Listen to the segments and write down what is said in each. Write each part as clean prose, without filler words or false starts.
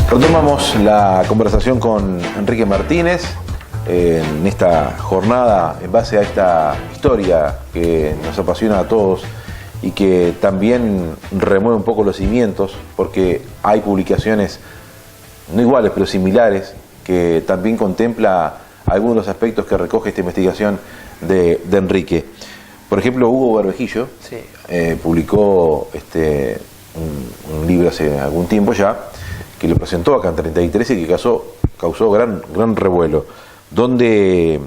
Retomamos la conversación con Enrique Martínez en esta jornada en base a esta historia que nos apasiona a todos y que también remueve un poco los cimientos, porque hay publicaciones no iguales pero similares que también contempla algunos de los aspectos que recoge esta investigación de Enrique. Por ejemplo, Hugo Berbejillo sí. Publicó un libro hace algún tiempo ya, que lo presentó acá en 33 y que causó gran revuelo, donde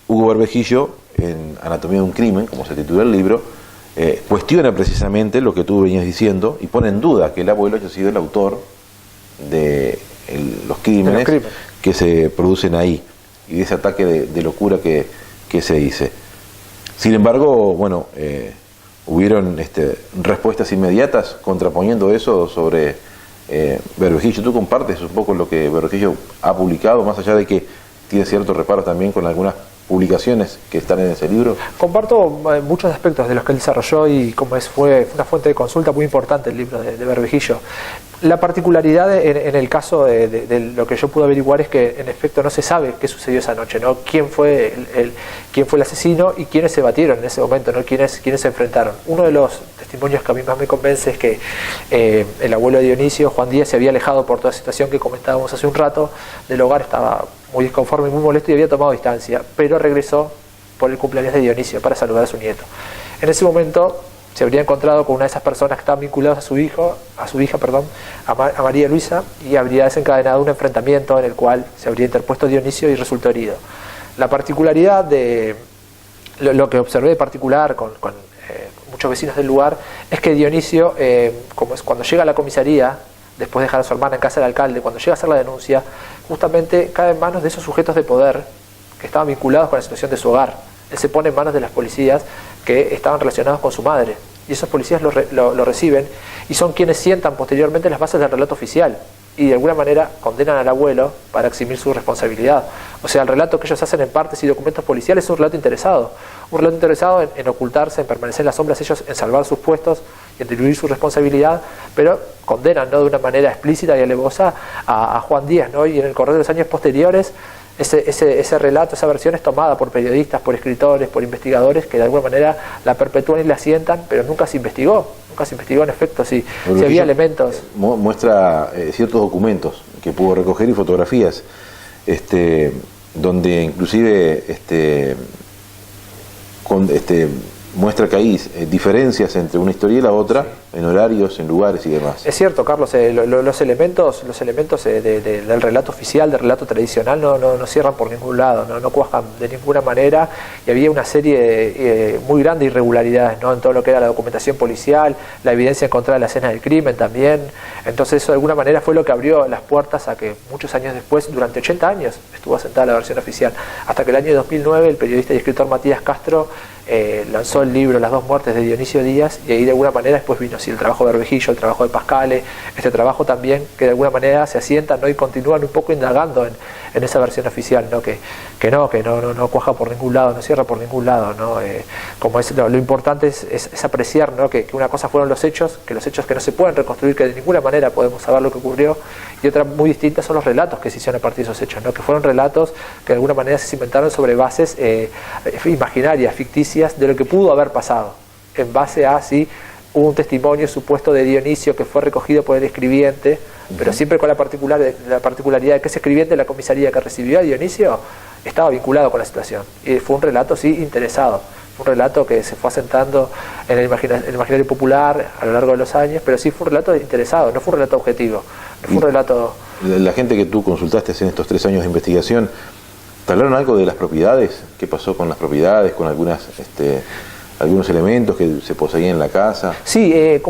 Hugo Berbejillo, en Anatomía de un crimen, como se titula el libro, cuestiona precisamente lo que tú venías diciendo y pone en duda que el abuelo haya sido el autor de los crímenes que se producen ahí y de ese ataque de locura que se dice. Sin embargo, bueno, hubieron respuestas inmediatas contraponiendo eso sobre Berbejillo. ¿Tú compartes un poco lo que Berbejillo ha publicado, más allá de que tiene ciertos reparos también con algunas publicaciones que están en ese libro? Comparto muchos aspectos de los que él desarrolló y como fue una fuente de consulta muy importante el libro de Berbejillo. La particularidad en el caso de lo que yo pude averiguar es que en efecto no se sabe qué sucedió esa noche, ¿no? Quién fue el asesino y quiénes se batieron en ese momento, ¿no? Quiénes se enfrentaron. Uno de los testimonios que a mí más me convence es que el abuelo de Dionisio, Juan Díaz, se había alejado por toda la situación que comentábamos hace un rato del hogar, estaba muy disconforme, muy molesto y había tomado distancia, pero regresó por el cumpleaños de Dionisio para saludar a su nieto. En ese momento se habría encontrado con una de esas personas que estaban vinculadas a su hija, a María Luisa, y habría desencadenado un enfrentamiento en el cual se habría interpuesto Dionisio y resultó herido. La particularidad de lo que observé de particular con muchos vecinos del lugar es que Dionisio, cuando llega a la comisaría, después de dejar a su hermana en casa del alcalde, cuando llega a hacer la denuncia, justamente cae en manos de esos sujetos de poder que estaban vinculados con la situación de su hogar. Él se pone en manos de las policías que estaban relacionados con su madre, y esos policías lo reciben y son quienes sientan posteriormente las bases del relato oficial y de alguna manera condenan al abuelo para eximir su responsabilidad. O sea, el relato que ellos hacen en partes y documentos policiales es un relato interesado en ocultarse, en permanecer en las sombras, ellos en salvar sus puestos y en diluir su responsabilidad, pero condenan, ¿no?, de una manera explícita y alevosa a Juan Díaz, ¿no? Y en el correr de los años posteriores ese relato, esa versión es tomada por periodistas, por escritores, por investigadores que de alguna manera la perpetúan y la asientan, pero nunca se investigó en efecto si había elementos. Muestra ciertos documentos que pudo recoger y fotografías, donde inclusive muestra que hay diferencias entre una historia y la otra, en horarios, en lugares y demás. Es cierto, Carlos, los elementos del relato oficial, del relato tradicional, no cierran por ningún lado, no cuajan de ninguna manera, y había una serie muy grande de irregularidades, ¿no?, en todo lo que era la documentación policial, la evidencia encontrada en la escena del crimen también. Entonces eso de alguna manera fue lo que abrió las puertas a que muchos años después, durante 80 años, estuvo asentada la versión oficial, hasta que el año 2009 el periodista y escritor Matías Castro lanzó el libro Las dos muertes de Dionisio Díaz, y ahí de alguna manera después vino el trabajo de Berbejillo, el trabajo de Pascale, este trabajo también que de alguna manera se asientan, ¿no?, y continúan un poco indagando en esa versión oficial, ¿no?, que no cuaja por ningún lado, no cierra por ningún lado, ¿no? Lo importante es apreciar, ¿no?, que una cosa fueron los hechos que no se pueden reconstruir, que de ninguna manera podemos saber lo que ocurrió, y otra muy distinta son los relatos que se hicieron a partir de esos hechos, ¿no?, que fueron relatos que de alguna manera se inventaron sobre bases imaginarias, ficticias, de lo que pudo haber pasado, en base a hubo un testimonio supuesto de Dionisio que fue recogido por el escribiente, pero siempre con la particularidad de que ese escribiente de la comisaría que recibió a Dionisio estaba vinculado con la situación. Y fue un relato, interesado, fue un relato que se fue asentando en el imaginario popular a lo largo de los años, pero sí fue un relato interesado, no fue un relato objetivo, no fue un relato... La gente que tú consultaste en estos 3 años de investigación, ¿te hablaron algo de las propiedades? ¿Qué pasó con las propiedades, con algunos elementos que se poseían en la casa? Sí, es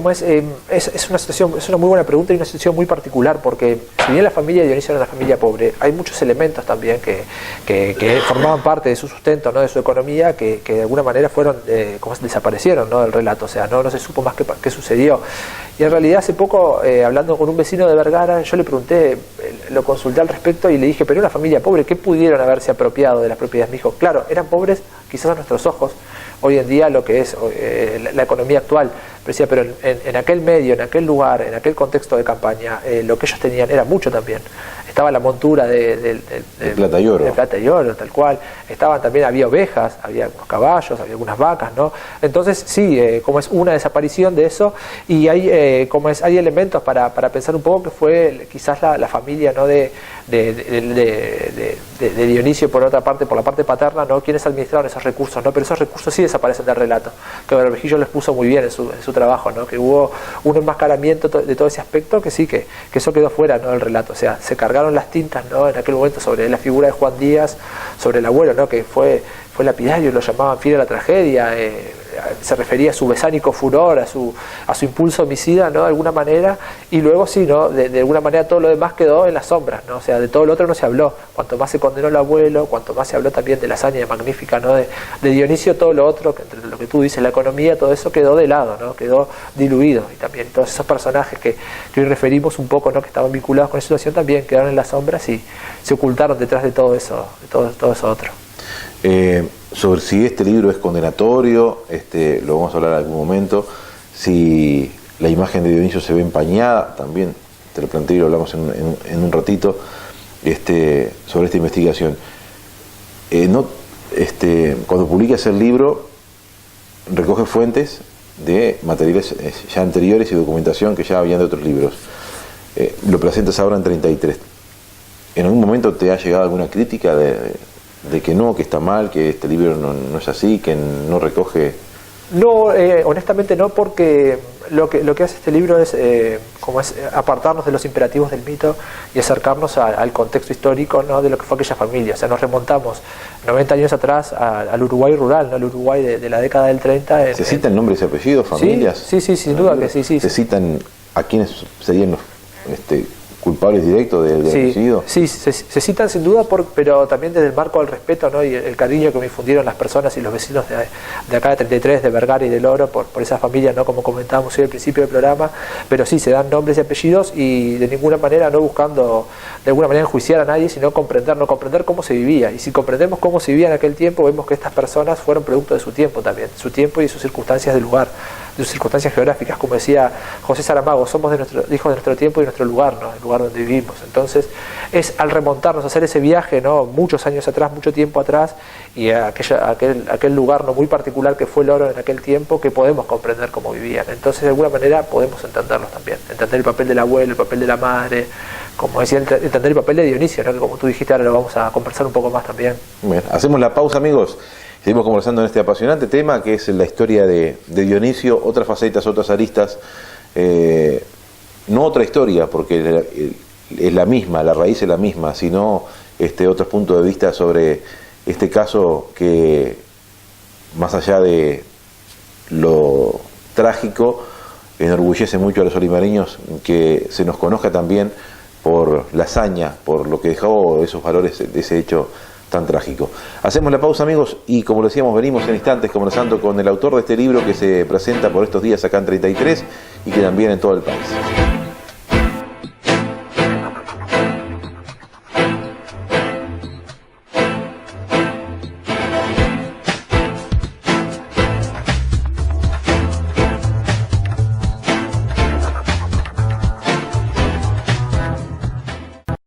una situación, es una muy buena pregunta y una situación muy particular, porque si bien la familia de Dionisio era una familia pobre, hay muchos elementos también que formaban parte de su sustento, ¿no?, de su economía, que de alguna manera fueron, desaparecieron, ¿no?, del relato, o sea, no se supo más qué sucedió. Y en realidad hace poco, hablando con un vecino de Vergara, yo le pregunté, lo consulté al respecto y le dije, pero una familia pobre, ¿qué pudieron haberse apropiado de las propiedades? Me dijo, claro, eran pobres quizás a nuestros ojos, hoy en día lo que es la economía actual. Pero decía, pero en aquel medio, en aquel lugar, en aquel contexto de campaña, lo que ellos tenían era mucho también. Estaba la montura de plata y oro. De plata y oro, tal cual. Estaban también, había ovejas, había unos caballos, había algunas vacas, ¿no? Entonces, sí, como es una desaparición de eso, y hay hay elementos para pensar un poco que fue quizás la familia, ¿no? de Dionisio, por otra parte, por la parte paterna, ¿no? Quienes administraron esos recursos, ¿no? Pero esos recursos sí desaparecen del relato, que Berbejillo les puso muy bien en su trabajo, ¿no? Que hubo un enmascaramiento de todo ese aspecto, que sí, que eso quedó fuera, ¿no? Del relato. O sea, se cargaron las tintas, ¿no? En aquel momento sobre la figura de Juan Díaz, sobre el abuelo, ¿no? Que fue lapidario, lo llamaban fiel a la tragedia, se refería a su besánico furor, a su impulso homicida, ¿no? De alguna manera, y luego sí, ¿no? De alguna manera todo lo demás quedó en las sombras, ¿no? O sea, de todo lo otro no se habló. Cuanto más se condenó al abuelo, cuanto más se habló también de la hazaña magnífica, ¿no? De Dionisio, todo lo otro, que entre lo que tú dices, la economía, todo eso quedó de lado, ¿no? Quedó diluido, y también todos esos personajes que hoy referimos un poco, ¿no? Que estaban vinculados con esa situación también quedaron en las sombras y se ocultaron detrás de todo eso, de todo eso otro. Sobre si este libro es condenatorio, lo vamos a hablar en algún momento. Si la imagen de Dionisio se ve empañada, también te lo planteo y lo hablamos en un ratito, sobre esta investigación. Cuando publicas el libro, recoge fuentes de materiales ya anteriores y documentación que ya habían de otros libros. Lo presentas ahora en 33. ¿En algún momento te ha llegado alguna crítica de que no, que está mal, que este libro no es así, que no recoge? No, honestamente no, porque lo que hace este libro es apartarnos de los imperativos del mito y acercarnos al contexto histórico, ¿no? De lo que fue aquella familia. O sea, nos remontamos 90 años atrás al Uruguay rural, ¿no? Al Uruguay de la década del 30. ¿Se citan nombres y apellidos, familias? Sí, sin duda que sí. ¿Se citan a quiénes serían los culpables directos del apellido? Sí, se citan sin duda, pero también desde el marco del respeto, ¿no? Y el cariño que me infundieron las personas y los vecinos de acá de 33, de Vergara y del Oro, por esa familia, ¿no? Como comentábamos hoy al principio del programa, pero sí, se dan nombres y apellidos y de ninguna manera no buscando de alguna manera enjuiciar a nadie, sino comprender cómo se vivía. Y si comprendemos cómo se vivía en aquel tiempo, vemos que estas personas fueron producto de su tiempo también, su tiempo y sus circunstancias del lugar, de sus circunstancias geográficas. Como decía José Saramago, somos hijos de nuestro tiempo y nuestro lugar, ¿no? El lugar donde vivimos. Entonces, es al remontarnos, hacer ese viaje, ¿no? Muchos años atrás, mucho tiempo atrás, y a aquel lugar, ¿no? Muy particular que fue el Oro en aquel tiempo, que podemos comprender cómo vivían. Entonces, de alguna manera, podemos entenderlos también. Entender el papel del abuelo, el papel de la madre, como decía, entender el papel de Dionisio, ¿no? Que como tú dijiste, ahora lo vamos a conversar un poco más también. Bien, hacemos la pausa, amigos. Seguimos conversando en este apasionante tema que es la historia de Dionisio, otras facetas, otras aristas, no otra historia, porque es la misma, la raíz es la misma, sino otros puntos de vista sobre este caso que, más allá de lo trágico, enorgullece mucho a los olimareños que se nos conozca también por la hazaña, por lo que dejó esos valores de ese hecho tan trágico. Hacemos la pausa, amigos, y como lo decíamos, venimos en instantes conversando con el autor de este libro que se presenta por estos días acá en 33 y que también en todo el país.